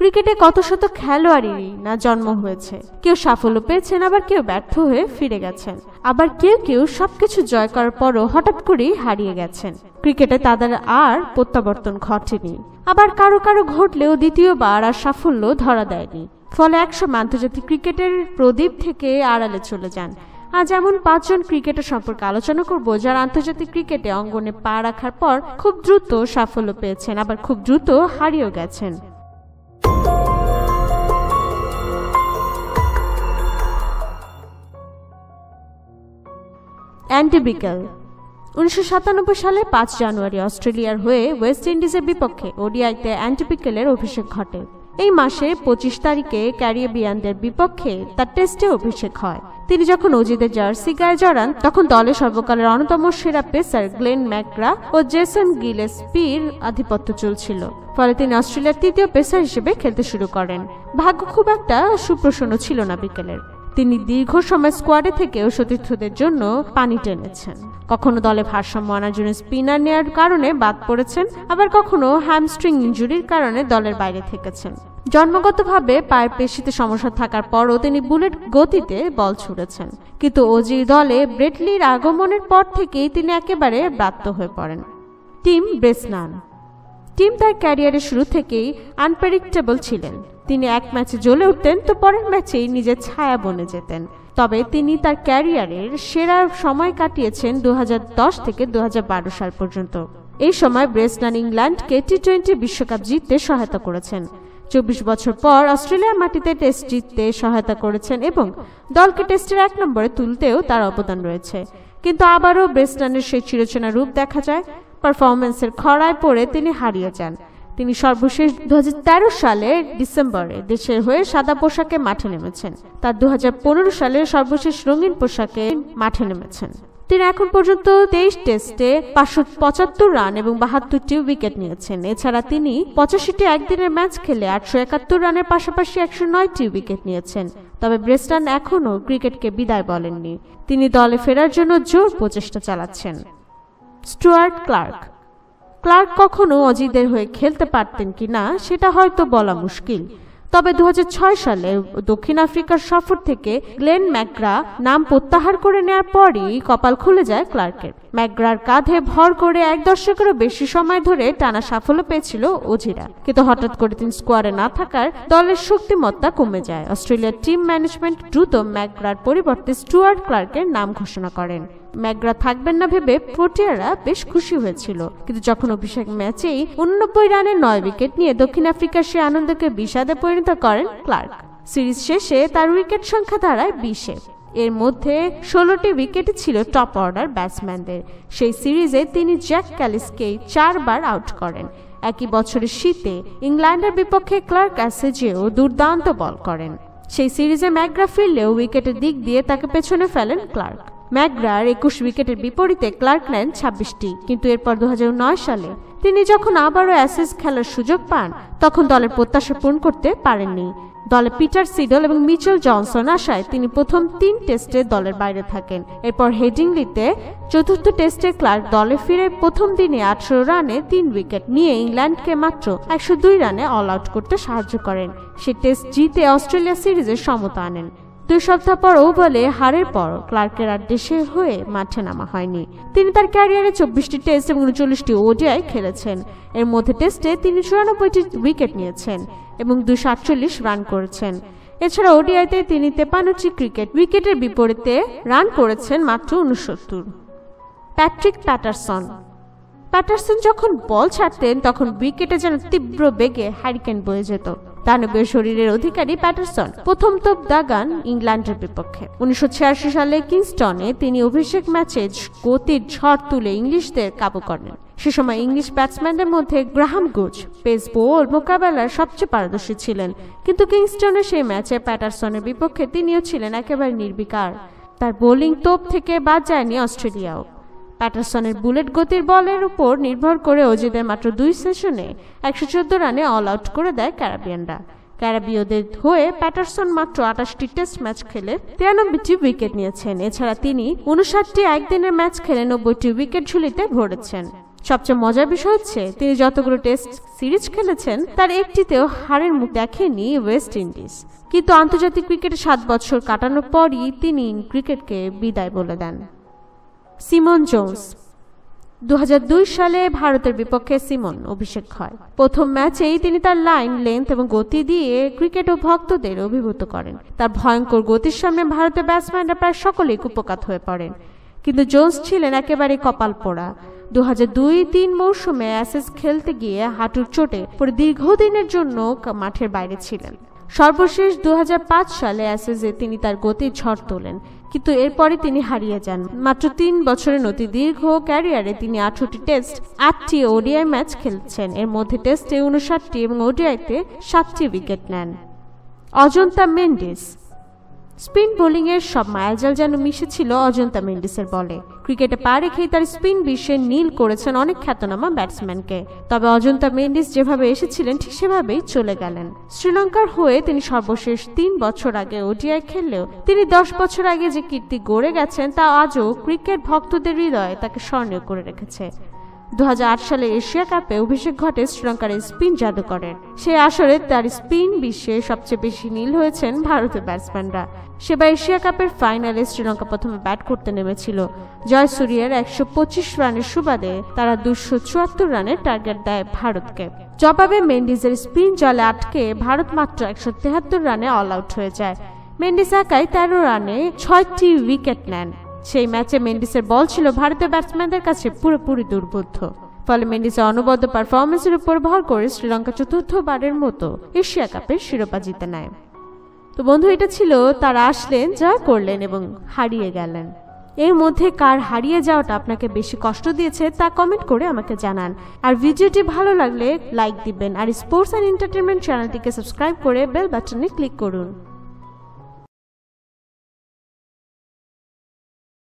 ক্রিকেটে কত শত খেলোয়াড়েরই না জন্ম হয়েছে, কেউ সাফল্য পেয়েছেন, আবার কেউ ব্যর্থ হয়ে ফিরে গেছেন, আবার কেউ কেউ সবকিছু জয় করার পরও হঠাৎ করেই হারিয়ে গেছেন। ক্রিকেটে তাদের আর প্রত্যাবর্তন ঘটেনি, আবার কারো কারো ঘটলেও দ্বিতীয়বার আর সাফল্য ধরা দেয়নি। ফলে একসময় আন্তর্জাতিক ক্রিকেটের প্রদীপ থেকে আড়ালে চলে যান। আজ এমন 5 জন ক্রিকেটার সম্পর্কে আলোচনা করব যারা আন্তর্জাতিক ক্রিকেটে অঙ্গনে পা রাখার পর খুব দ্রুত সাফল্য পেয়েছেন, আবার খুব দ্রুত হারিয়েও গেছেন। অ্যান্ডি বিকেল 1997 সালে 5 জানুয়ারি অস্ট্রেলিয়ার হয়ে ওয়েস্ট ইন্ডিজের বিপক্ষে ওডিআইতে অ্যান্ডি বিকেলের অভিষেক ঘটে। এই মাসের 25 তারিখে ক্যারিবিয়ানদের বিপক্ষে তার টেস্টে অভিষেক হয়। তিনি যখন অজিদের জার্সি গায়ে জড়ান তখন দলে সর্বকালের অন্যতম সেরা পেসার গ্লেন ম্যাকগ্রা ও জেসন গিলেস্পির আধিপত্য চলছিল। ফলে তিনি অস্ট্রেলিয়ার তৃতীয় পেসার হিসেবে খেলতে শুরু করেন। ভাগ্য খুব একটা সুপ্রসন্ন ছিল না বিকেলের। তিনি দীর্ঘ সময় স্কোয়াডে থেকেও সতীর্থদের জন্য পানি টেনেছেন। কখনো দলে ভারসাম্য আনার জন্য স্পিনার নেয়ার কারণে বাদ পড়েছেন, আবার কখনো হ্যামস্ট্রিং ইনজুরির কারণে দলের বাইরে থেকেছেন। জন্মগতভাবে পায়ের পেশিতে সমস্যা থাকার পরও তিনি বুলেট গতিতে বল ছুড়েছেন। কিন্তু অজির দলে ব্রেটলির আগমনের পর থেকেই তিনি একেবারে ব্রাত্য হয়ে পড়েন। টিম ব্রেসনান তার ক্যারিয়ারের শুরু থেকেই আনপ্রেডিক্টেবল ছিলেন। তিনি এক ম্যাচে জ্বলে উঠতেন তো পরের ম্যাচেই নিজের ছায়া বনে যেতেন। তবে তিনি তার ক্যারিয়ারের সেরা সময় কাটিয়েছেন 2010 থেকে 2012 সাল পর্যন্ত। এই সময় ব্রেসনান ইংল্যান্ডকে টি20 বিশ্বকাপ জিততে সহায়তা করেছেন। 24 বছর পর অস্ট্রেলিয়ার মাটিতে টেস্ট জিততে সহায়তা করেছেন এবং দলকে টেস্টের 1 নম্বরে তুলতেও তার অবদান রয়েছে। কিন্তু আবারও ব্রেসনানের সেই চিরচেনা রূপ দেখা যায়। পারফরম্যান্সের খরায় পড়ে তিনি হারিয়ে যান। তিনি সর্বশেষ 2013 সালের ডিসেম্বরে দেশের হয়ে সাদা পোশাকে মাঠে নেমেছেন। তার 2015 সালের সর্বশেষ রঙিন পোশাকে মাঠে নেমেছেন। তিনি এখন পর্যন্ত 23 টেস্টে 575 রান এবং 72টি উইকেট নিয়েছেন। এছাড়া তিনি 85টি একদিনের ম্যাচ খেলে 871 রানের পাশাপাশি 109টি উইকেট নিয়েছেন। তবে ব্রেসনান এখনও ক্রিকেটকে বিদায় বলেননি। তিনি দলে ফেরার জন্য জোর প্রচেষ্টা চালাচ্ছেন। স্টুয়ার্ট ক্লার্ক কখনো অজিদের হয়ে খেলতে পারতেন কিনা সেটা হয়তো বলা মুশকিল। তবে 2006 সালে দক্ষিণ আফ্রিকার সফর থেকে গ্লেন ম্যাকগ্রা নাম প্রত্যাহার করে নেওয়ার পরই কপাল খুলে যায় ক্লার্কের। ম্যাকগ্রার কাঁধে ভর করে 1 দশকেরও বেশি সময় ধরে টানা সাফল্য পেয়েছিল অজিরা। কিন্তু হঠাৎ করে তিনি স্কোয়াডে না থাকার দলের শক্তিমত্তা কমে যায়। অস্ট্রেলিয়ার টিম ম্যানেজমেন্ট দ্রুত ম্যাকগ্রার পরিবর্তে স্টুয়ার্ট ক্লার্কের নাম ঘোষণা করেন। ম্যাকগ্রা থাকবেন না ভেবে প্রোটিয়ারা বেশ খুশি হয়েছিল। কিন্তু যখন অভিষেক ম্যাচেই 89 রানে 9 উইকেট নিয়ে দক্ষিণ আফ্রিকার সে আনন্দকে বিষাদে পরিণত করেন ক্লার্ক। সিরিজ শেষে তার উইকেট সংখ্যা দাঁড়ায় 20-এ। এর মধ্যে 16টি উইকেট ছিল টপ অর্ডার ব্যাটসম্যানদের। সেই সিরিজে তিনি জ্যাক ক্যালিসকে 4 বার আউট করেন। একই বছরের শীতে ইংল্যান্ডের বিপক্ষে ক্লার্ক অ্যাসেজেও দুর্দান্ত বল করেন। সেই সিরিজে ম্যাকগ্রা ফিরলেও উইকেটের দিক দিয়ে তাকে পেছনে ফেলেন ক্লার্ক। ম্যাকগ্রার 21 উইকেটের বিপরীতে ক্লার্ক নেন 26টি। কিন্তু এরপর 2009 সালে তিনি যখন আবারও অ্যাসেজ খেলার সুযোগ পান তখন দলের প্রত্যাশা পূরণ করতে পারেননি। দলে পিটার সিডল এবং মিচেল জনসন আসায় তিনি প্রথম 3 টেস্টে দলের বাইরে থাকেন। এরপর হেডিংলিতে 4র্থ টেস্টে ক্লার্ক দলে ফিরে প্রথম দিনে 18 রানে 3 উইকেট নিয়ে ইংল্যান্ডকে মাত্র 102 রানে অল আউট করতে সাহায্য করেন। সে টেস্ট জিতে অস্ট্রেলিয়া সিরিজের সমতা আনেন। 2 সপ্তাহ পর ওভালে হারের পর ক্লার্কের আর দেশে হয়ে মাঠে নামা হয়নি। তিনি তার ক্যারিয়ারে 24টি টেস্ট এবং 39টি ওডিআই খেলেছেন। এর মধ্যে টেস্টে তিনি 94টি উইকেট নিয়েছেন এবং 248 রান করেছেন। এছাড়া ওডিআইতে তিনি 53টি ক্রিকেট উইকেটের বিপরীতে রান করেছেন মাত্র 69। প্যাট্রিক প্যাটারসন যখন বল ছাড়তেন তখন উইকেটে যেন তীব্র বেগে হ্যারিকেন বয়ে যেত। দানবীয় শরীরের অধিকারী প্যাটারসন প্রথম তোপ দাগান ইংল্যান্ডের বিপক্ষে। 1986 সালে কিংস্টনে তিনি অভিষেক ম্যাচে গতির ঝড় তুলে ইংলিশদের কাবু করেন। সে সময় ইংলিশ ব্যাটসম্যানদের মধ্যে গ্রাহাম গুজ পেস বোল মোকাবেলার সবচেয়ে পারদর্শী ছিলেন। কিন্তু কিংস্টনের সেই ম্যাচে প্যাটারসনের বিপক্ষে তিনিও ছিলেন একেবারে নির্বিকার। তার বোলিং তোপ থেকে বাদ যায়নি অস্ট্রেলিয়াও। প্যাটারসনের বুলেট গতির বলের উপর নির্ভর করে অজিদের মাত্র 2 সেশনে 114 রানে অল আউট করে দেয় ক্যারিবিয়ানরা। ক্যারিবীয়দের হয়ে প্যাটারসন মাত্র 28টি টেস্ট ম্যাচ খেলে 93টি উইকেট নিয়েছেন। এছাড়া তিনি 59টি একদিনের ম্যাচ খেলে 90টি উইকেট ঝুলিতে ভরেছেন। সবচেয়ে মজার বিষয় হচ্ছে তিনি যতগুলো টেস্ট সিরিজ খেলেছেন তার একটিতেও হারের মুখ দেখেনি ওয়েস্ট ইন্ডিজ। কিন্তু আন্তর্জাতিক ক্রিকেটে 7 বছর কাটানোর পরই তিনি ক্রিকেটকে বিদায় বলে দেন। সিমন জোন্স 2002 সালে ভারতের বিপক্ষে সিমন অভিষেক হয়। প্রথম ম্যাচেই তিনি তার লাইন, লেন্থ এবং গতি দিয়ে ক্রিকেট ও ভক্তদের অভিভূত করেন। তার ভয়ঙ্কর গতির সামনে ভারতের ব্যাটসম্যানরা প্রায় সকলেই কুপকাত হয়ে পড়েন। কিন্তু জোন্স ছিলেন একেবারে কপাল পোড়া। 2002-03 মৌসুমে অ্যাশেজ খেলতে গিয়ে হাঁটুর চোটে পরে দীর্ঘদিনের জন্য মাঠের বাইরে ছিলেন। সর্বশেষ 2005 সালে অ্যাশেজে তিনি তার গতির ঝড় তোলেন, কিন্তু এরপরে তিনি হারিয়ে যান। মাত্র 3 বছরের অতি দীর্ঘ ক্যারিয়ারে তিনি 18টি টেস্ট, 8টি ওডিআই ম্যাচ খেলেছেন। এর মধ্যে টেস্টে 59টি এবং ওডিআইতে 7টি উইকেট নেন। অজন্তা মেন্ডিস স্পিন বোলিংয়ের সব মায়াজাল যেন মিশেছিল অজন্তা মেন্ডিসের বলে। ক্রিকেটে পা রেখেই তার স্পিন বিশ্বে নীল করেছেন অনেক খ্যাতনামা ব্যাটসম্যানকে। তবে অজন্তা মেন্ডিস যেভাবে এসেছিলেন ঠিক সেভাবেই চলে গেলেন। শ্রীলঙ্কার হয়ে তিনি সর্বশেষ 3 বছর আগে ওডিআই খেললেও তিনি 10 বছর আগে যে কীর্তি গড়ে গেছেন তা আজও ক্রিকেট ভক্তদের হৃদয়ে তাকে স্মরণীয় করে রেখেছে। 2008 সালে এশিয়া কাপে অভিষেক ঘটে শ্রীলঙ্কার স্পিন জাদুকরের। সেই আসরে তার স্পিন বিশ্বে সবচেয়ে বেশি নীল হয়েছেন ভারতের ব্যাটসম্যানরা। সেবার এশিয়া কাপের ফাইনালে শ্রীলঙ্কা প্রথমে ব্যাট করতে নেমেছিল। জয়সূর্যের 125 রানের সুবাদে তারা 274 রানের টার্গেট দেয় ভারতকে। জবাবে মেন্ডিসের স্পিন জলে আটকে ভারত মাত্র 173 রানে অল আউট হয়ে যায়। মেন্ডিস একাই 13 রানে 6টি উইকেট নেন। সেই ম্যাচে মেন্ডিসের বল ছিল ভারতীয় ব্যাটসম্যানদের কাছে পুরোপুরি দুর্বোধ্য। ফলে মেন্ডিসের অনবদ্য পারফরমেন্সের উপর ভর করে শ্রীলঙ্কা চতুর্থবারের মতো এশিয়া কাপের শিরোপা জিতে নেয়। তো বন্ধু, এটা ছিল তারা আসলেন, জয় করলেন এবং হারিয়ে গেলেন। এর মধ্যে কার হারিয়ে যাওয়াটা আপনাকে বেশি কষ্ট দিয়েছে তা কমেন্ট করে আমাকে জানান। আর ভিডিওটি ভালো লাগলে লাইক দিবেন আর স্পোর্টস অ্যান্ড এন্টারটেনমেন্ট চ্যানেলটিকে সাবস্ক্রাইব করে বেল বাটনে ক্লিক করুন।